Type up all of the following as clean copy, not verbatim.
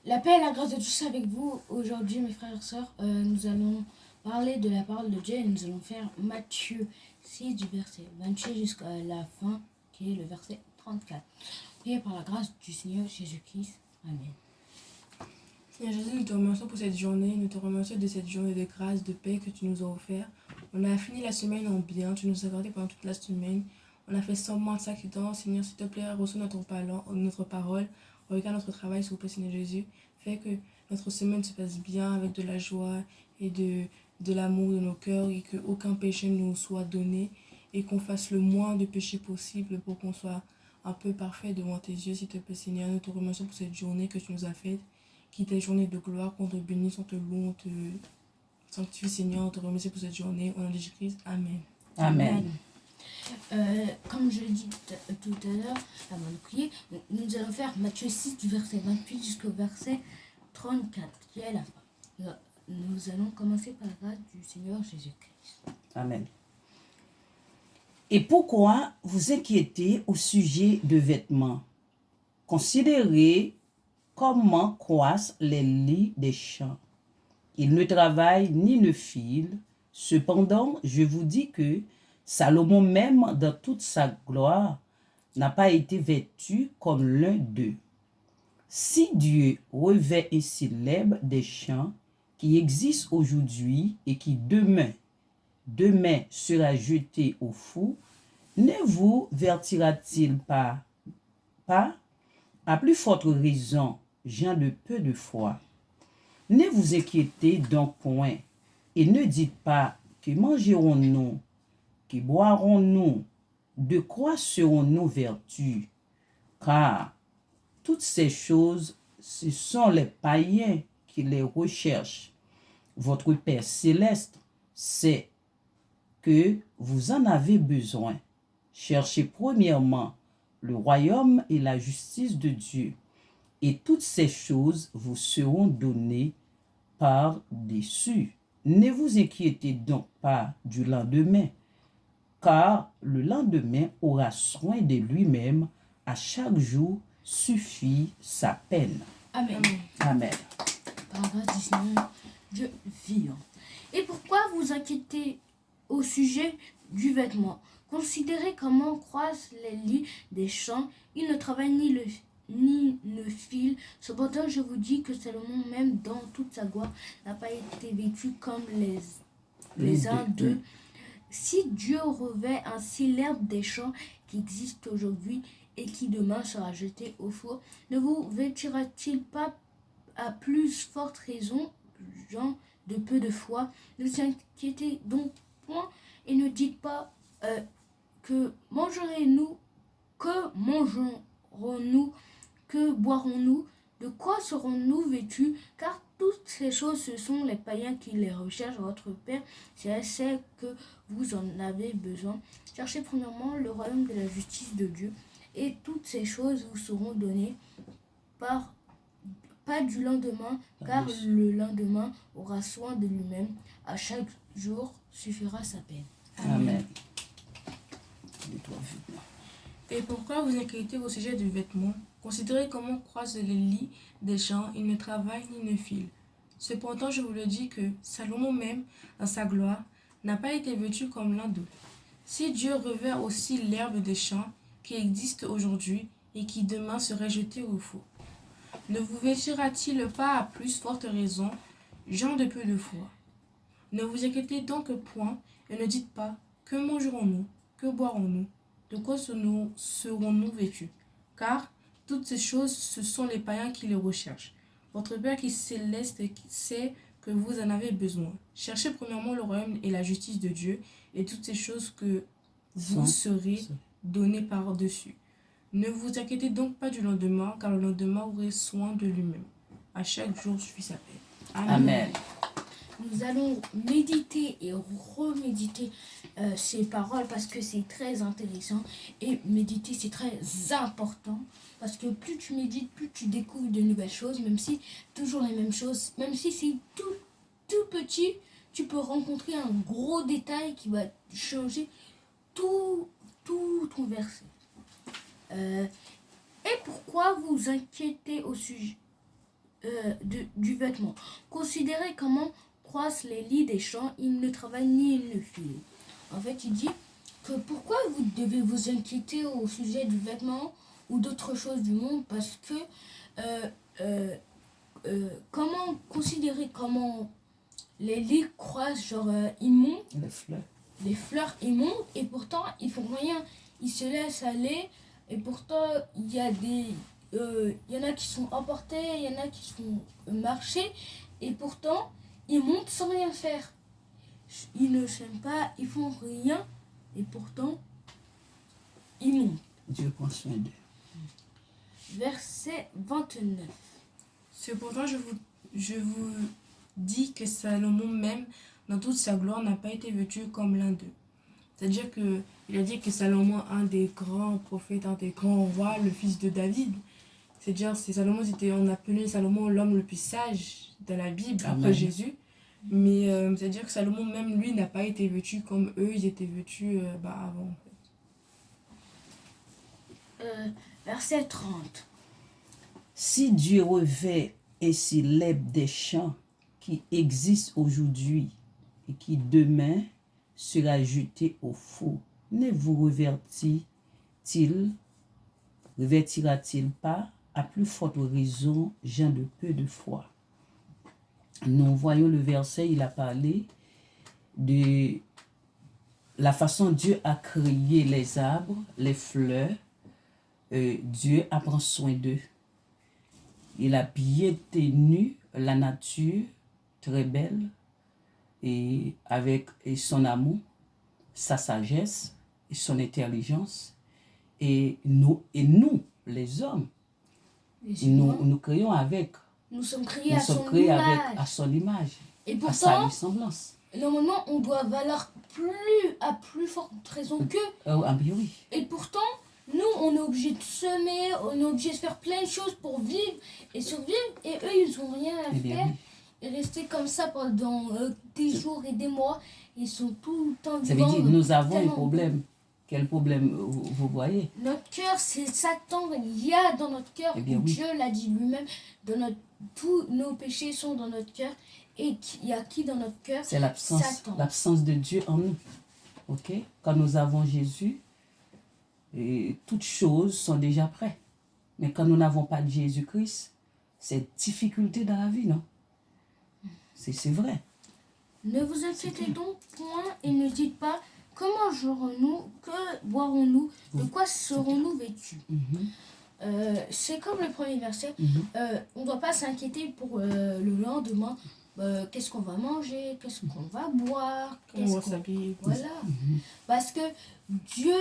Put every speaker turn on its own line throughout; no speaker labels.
La paix et la grâce de tous avec vous. Aujourd'hui, mes frères et sœurs, nous allons parler de la parole de Dieu et nous allons faire Matthieu 6 du verset 28 jusqu'à la fin, qui est le verset 34. Priez par la grâce du Seigneur Jésus-Christ. Amen.
Seigneur Jésus, nous te remercions pour cette journée. Nous te remercions de cette journée de grâce, de paix que tu nous as offert. On a fini la semaine en bien. Tu nous as gardés pendant toute la semaine. On a fait semblant de s'acquittant. Seigneur, s'il te plaît, reçois notre parole. Regarde notre travail, s'il vous plaît, Seigneur Jésus. Fais que notre semaine se passe bien avec de la joie et de l'amour de nos cœurs et qu'aucun péché nous soit donné et qu'on fasse le moins de péchés possible pour qu'on soit un peu parfait devant tes yeux, s'il te plaît, Seigneur. Nous te remercions pour cette journée que tu nous as faite. Qui est journée de gloire, qu'on te bénisse, on te loue, on te sanctifie, Seigneur, on te remercie pour cette journée. Au nom de Jésus-Christ, Amen.
Amen.
Comme je l'ai dit tout à l'heure, avant de prier, nous allons faire Matthieu 6 du verset 28 jusqu'au verset 34, qui est la fin. Nous allons commencer par la grâce du Seigneur Jésus-Christ.
Amen. Et pourquoi vous inquiétez au sujet de vêtements? Considérez comment croissent les lits des champs. Ils ne travaillent ni ne filent. Cependant, je vous dis que Salomon même, dans toute sa gloire, n'a pas été vêtu comme l'un d'eux. Si Dieu revêt ainsi l'herbe des champs qui existe aujourd'hui et qui demain sera jeté au feu, ne vous vertira-t-il pas? À plus forte raison, gens de peu de foi. Ne vous inquiétez donc point, et ne dites pas que mangerons-nous, que boirons-nous, de quoi serons-nous vertus? Car toutes ces choses, ce sont les païens qui les recherchent. Votre Père céleste sait que vous en avez besoin. Cherchez premièrement le royaume et la justice de Dieu, et toutes ces choses vous seront données par-dessus. Ne vous inquiétez donc pas du lendemain, car le lendemain aura soin de lui-même. À chaque jour suffit sa peine.
Amen.
Amen.
Par la grâce du Seigneur, Dieu vivant. Et pourquoi vous inquiétez au sujet du vêtement? Considérez comment croissent les lits des champs. Ils ne travaillent ni ne filent. Cependant, je vous dis que Salomon, même dans toute sa gloire, n'a pas été vêtu comme les uns d'eux. Si Dieu revêt ainsi l'herbe des champs qui existe aujourd'hui et qui demain sera jetée au four, ne vous vêtira-t-il pas à plus forte raison, gens de peu de foi? Ne vous inquiétez donc point et ne dites pas que mangerons-nous, que boirons-nous, de quoi serons-nous vêtus? Car toutes ces choses, ce sont les païens qui les recherchent. Votre Père sait que vous en avez besoin. Cherchez premièrement le royaume de la justice de Dieu, et toutes ces choses vous seront données pas du lendemain, car le lendemain aura soin de lui-même. À chaque jour suffira sa peine.
Amen.
Et pourquoi vous inquiétez au sujet du vêtement? Considérez comment croissent les lits des champs, ils ne travaillent ni ne filent. Cependant, je vous le dis que Salomon même, dans sa gloire, n'a pas été vêtu comme l'un d'eux. Si Dieu revêt aussi l'herbe des champs qui existe aujourd'hui et qui demain serait jetée au feu, ne vous vêtira-t-il pas à plus forte raison, gens de peu de foi? Ne vous inquiétez donc point et ne dites pas que mangerons-nous, que boirons-nous, de quoi serons-nous vêtus? Car toutes ces choses, ce sont les païens qui les recherchent. Votre Père qui est céleste sait que vous en avez besoin. Cherchez premièrement le royaume et la justice de Dieu, et toutes ces choses que vous serez données par-dessus. Ne vous inquiétez donc pas du lendemain, car le lendemain aurait soin de lui-même. À chaque jour suffit sa paix.
Amen.
Nous allons méditer et reméditer ces paroles parce que c'est très intéressant. Et méditer, c'est très important parce que plus tu médites, plus tu découvres de nouvelles choses, même si toujours les mêmes choses, même si c'est tout petit, tu peux rencontrer un gros détail qui va changer tout ton verset. Et pourquoi vous inquiétez au sujet du vêtement. Considérez comment croissent les lits des champs, ils ne travaillent ni ils ne filent. En fait, il dit que pourquoi vous devez vous inquiéter au sujet du vêtement ou d'autres choses du monde, parce que comment considérer comment les lits croissent, genre ils montent, les fleurs ils montent et pourtant ils font rien, ils se laissent aller et pourtant il y a il y en a qui sont emportés, il y en a qui sont marchés et pourtant ils montent sans rien faire. Ils ne s'aiment pas, ils font rien et pourtant ils montent.
Dieu prend soin d'eux.
Verset 29.
Cependant, je vous dis que Salomon même, dans toute sa gloire, n'a pas été vêtu comme l'un d'eux. C'est-à-dire qu'il a dit que Salomon, un des grands prophètes, un des grands rois, le fils de David. C'est-à-dire, Salomon, on appelait Salomon l'homme le plus sage de la Bible,
Amen.
après Jésus. Mais c'est-à-dire que Salomon même, lui, n'a pas été vêtu comme eux, ils étaient vêtus avant. En fait.
Verset 30.
Si Dieu revêt ainsi l'herbe des champs qui existe aujourd'hui et qui demain sera jeté au feu, ne vous revêtira-t-il pas à plus forte raison, gens de peu de foi? Nous voyons le verset, il a parlé de la façon dont Dieu a créé les arbres, les fleurs. Dieu a pris soin d'eux. Il a bien tenu la nature très belle et avec son amour, sa sagesse et son intelligence. Et nous les hommes, nous créons avec.
Nous sommes créés
à son image,
et
à sa
pourtant,
ressemblance.
normalement, on doit valoir à plus forte raison qu'eux.
Ah oui.
Et pourtant, nous, on est obligé de semer, on est obligé de faire plein de choses pour vivre et survivre. Et eux, ils n'ont rien à faire.
Oui.
Et rester comme ça pendant des jours et des mois. Ils sont tout le temps
Ça
vivants.
veut dire que nous avons un
tellement-
problème. Quel problème vous voyez?
Notre cœur, c'est Satan. Il y a dans notre cœur,
Oui.
Dieu l'a dit lui-même, tous nos péchés sont dans notre cœur. Et il y a qui dans notre cœur?
C'est
Satan.
l'absence de Dieu en nous. Ok? Quand nous avons Jésus, toutes choses sont déjà prêtes. Mais quand nous n'avons pas de Jésus-Christ, c'est difficulté dans la vie, non? C'est vrai.
Ne vous inquiétez donc point et ne dites pas comment mangerons-nous, que boirons-nous, de quoi serons-nous vêtus. C'est comme le premier verset. On ne doit pas s'inquiéter pour le lendemain. Qu'est-ce qu'on va manger, qu'est-ce qu'on va boire,
Comment on va s'habiller.
Voilà. Parce que Dieu,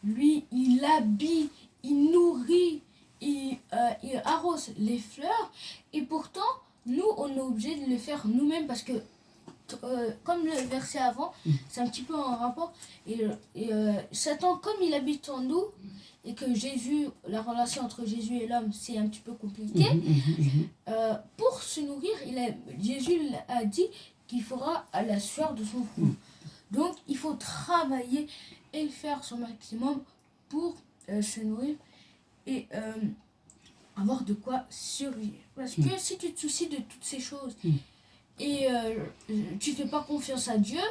lui, il habille, il nourrit, il arrose les fleurs. Et pourtant, nous, on est obligé de le faire nous-mêmes parce que, comme le verset avant, c'est un petit peu en rapport. Et Satan, comme il habite en nous, et que Jésus, la relation entre Jésus et l'homme, c'est un petit peu compliqué, pour se nourrir, Jésus a dit qu'il fera à la sueur de son front. Donc, il faut travailler et faire son maximum pour se nourrir et avoir de quoi survivre. Parce que si tu te soucies de toutes ces choses et tu ne fais pas confiance à Dieu,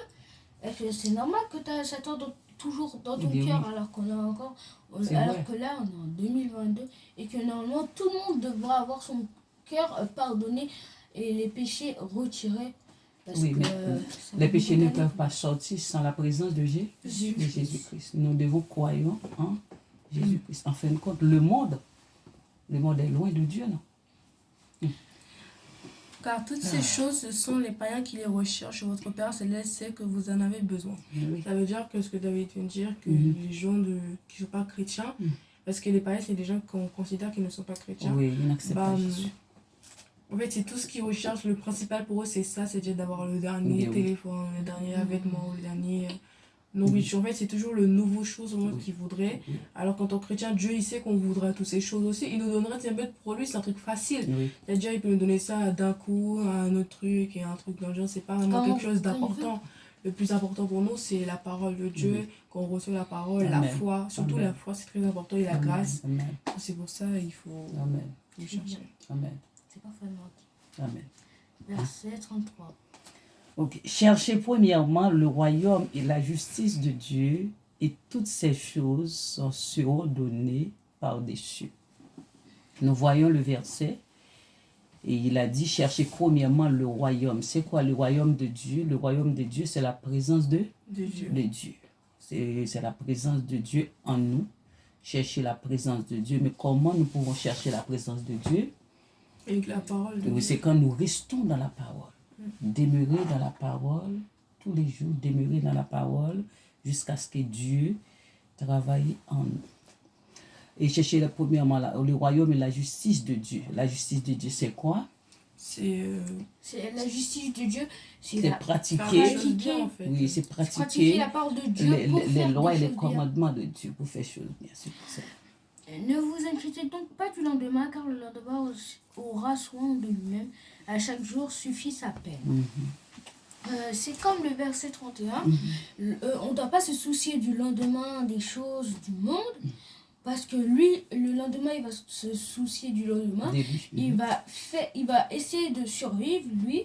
c'est normal que tu as Satan toujours dans ton cœur, alors qu'on a encore, alors que là, on est en 2022 et que normalement, tout le monde devra avoir son cœur pardonné et les péchés retirés. Parce que,
mais les péchés ne peuvent pas sortir sans la présence de Jésus-Christ. Nous devons croire en Jésus-Christ. En fin de compte, le monde est loin de Dieu, non?
Car toutes ces choses, ce sont les païens qui les recherchent. Votre Père Céleste sait que vous en avez besoin.
Oui.
Ça veut dire que ce que David vient de dire, que les gens qui ne sont pas chrétiens, parce que les païens, c'est des gens qu'on considère qui ne sont pas chrétiens.
Oui, ils n'acceptent pas Jésus.
En fait, c'est tout ce qu'ils recherchent. Le principal pour eux, c'est ça, c'est déjà d'avoir le dernier téléphone, le dernier vêtement, le dernier nourriture. En fait, c'est toujours le nouveau chose qu'ils voudraient. Alors qu'en tant que chrétien, Dieu, il sait qu'on voudrait toutes ces choses aussi. Il nous donnerait, pour lui, c'est un truc facile. C'est-à-dire, il peut nous donner ça d'un coup, un autre truc et un truc dans le genre. C'est pas vraiment quelque chose d'important. Le plus important pour nous, c'est la parole de Dieu, qu'on reçoit la parole, la foi. Surtout la foi, c'est très important, et la grâce. C'est pour ça, il faut chercher.
Amen.
C'est parfaitement dit.
Amen.
Verset 33.
Ok. Cherchez premièrement le royaume et la justice de Dieu, et toutes ces choses seront données par-dessus. Nous voyons le verset, et il a dit, cherchez premièrement le royaume. C'est quoi le royaume de Dieu? Le royaume de Dieu, c'est la présence de
Dieu.
de Dieu. C'est la présence de Dieu en nous. Chercher la présence de Dieu. Mais comment nous pouvons chercher la présence de Dieu?
Avec la parole de
Oui, c'est
Dieu.
quand nous restons dans la parole. Demeurer dans la parole, tous les jours, demeurer dans la parole, jusqu'à ce que Dieu travaille en nous. Et chercher premièrement le royaume et la justice de Dieu. La justice de Dieu, c'est quoi?
C'est
C'est la justice de Dieu.
C'est
faire
pratiquer.
les choses bien, en fait.
Oui, c'est
Pratiquer
pratiquer
la parole de Dieu
les,
pour
les
faire
lois
des
et les
choses bien.
commandements de Dieu pour faire choses bien. C'est pour ça.
Ne vous inquiétez donc pas du lendemain, car le lendemain aura soin de lui-même. À chaque jour suffit sa peine. C'est comme le verset 31. On ne doit pas se soucier du lendemain, des choses du monde, parce que lui, le lendemain, il va se soucier du lendemain. Il va essayer de survivre, lui.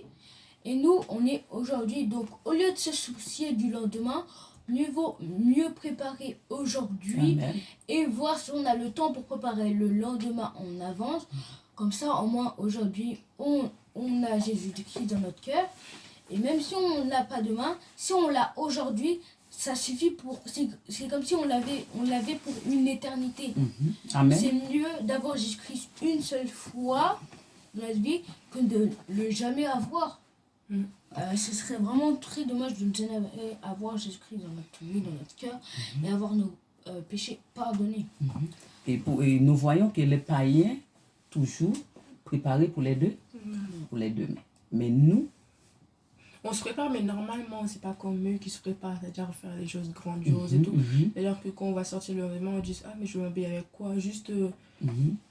Et nous, on est aujourd'hui. Donc, au lieu de se soucier du lendemain, mieux vaut mieux préparer aujourd'hui
Amen.
et voir si on a le temps pour préparer le lendemain en avance. Comme ça, au moins, aujourd'hui, on a Jésus-Christ dans notre cœur. Et même si on ne l'a pas demain, si on l'a aujourd'hui, ça suffit pour... C'est comme si on l'avait pour une éternité.
Amen.
C'est mieux d'avoir Jésus-Christ une seule fois dans notre vie que de le jamais avoir. Ce serait vraiment très dommage de ne jamais avoir Jésus-Christ dans notre vie, dans notre cœur, et avoir nos péchés pardonnés.
Et nous voyons que les païens, toujours préparés pour les deux, pour les deux. Mais nous,
On se prépare, mais normalement, c'est pas comme eux qui se préparent, c'est-à-dire faire des choses grandioses et tout. C'est-à-dire que quand on va sortir le lendemain, on dit, ah, mais je vais m'habiller avec quoi? Juste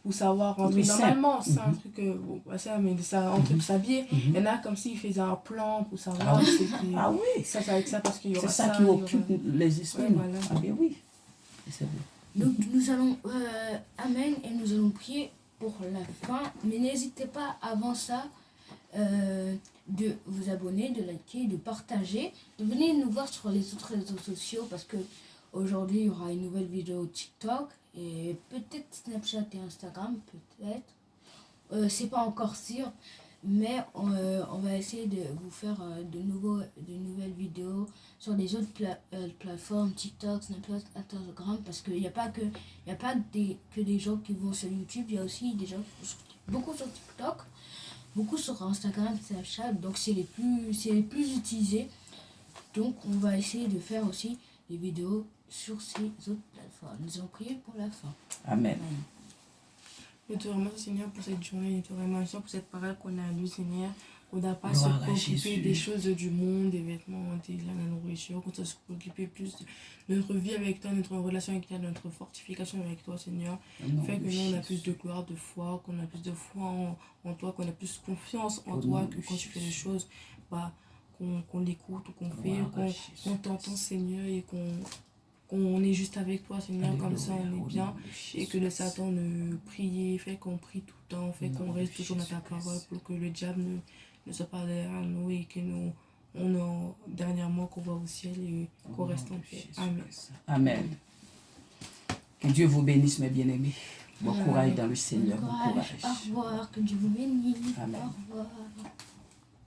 pour savoir rentrer.
Oui,
Normalement, c'est un truc, c'est un truc s'habiller. Il y en a comme s'ils faisaient un plan pour savoir.
Ah oui,
Ça va être ça parce qu'il y aura
c'est ça
ça.
qui occupe les esprits.
Ouais, voilà.
Ah bien oui, c'est vrai.
Donc nous allons, Amen, et nous allons prier pour la fin. Mais n'hésitez pas avant ça de vous abonner, de liker, de partager, de venir nous voir sur les autres réseaux sociaux parce que aujourd'hui il y aura une nouvelle vidéo TikTok et peut-être Snapchat et Instagram, peut-être. C'est pas encore sûr, mais on va essayer de vous faire de nouvelles vidéos sur les autres plateformes, TikTok, Snapchat, Instagram, parce qu'il n'y a pas que des gens qui vont sur YouTube, il y a aussi des gens beaucoup sur TikTok, beaucoup sur Instagram, Snapchat, donc c'est les plus utilisés. Donc on va essayer de faire aussi des vidéos sur ces autres plateformes. Nous allons prier pour la fin.
Amen.
Nous te remercions, Seigneur, pour cette journée. Nous te remercions pour cette parole qu'on a lue, Seigneur. On n'a pas se
Gloire à
préoccuper
Jésus.
des choses du monde, des vêtements, de la nourriture. Qu'on se préoccuper plus de notre vie avec toi, notre relation avec toi, notre fortification avec toi, Seigneur. Fait que nous, on a plus de gloire, de foi, qu'on a plus de foi en toi, qu'on a plus confiance en toi, que quand tu fais les choses, qu'on l'écoute ou qu'on fait, qu'on t'entend, Seigneur, et qu'on est juste avec toi, Seigneur, comme ça on est bien, et que le Satan ne prie, fait qu'on prie tout le temps, fait qu'on reste toujours dans ta parole pour que le diable ne soit pas derrière nous et que nous, dernièrement qu'on va au ciel et qu'on reste en paix. Amen.
Amen. Que Dieu vous bénisse, mes bien-aimés. Bon courage dans le Seigneur. Bon courage.
Au revoir, que Dieu vous bénisse.
Amen.
Au revoir.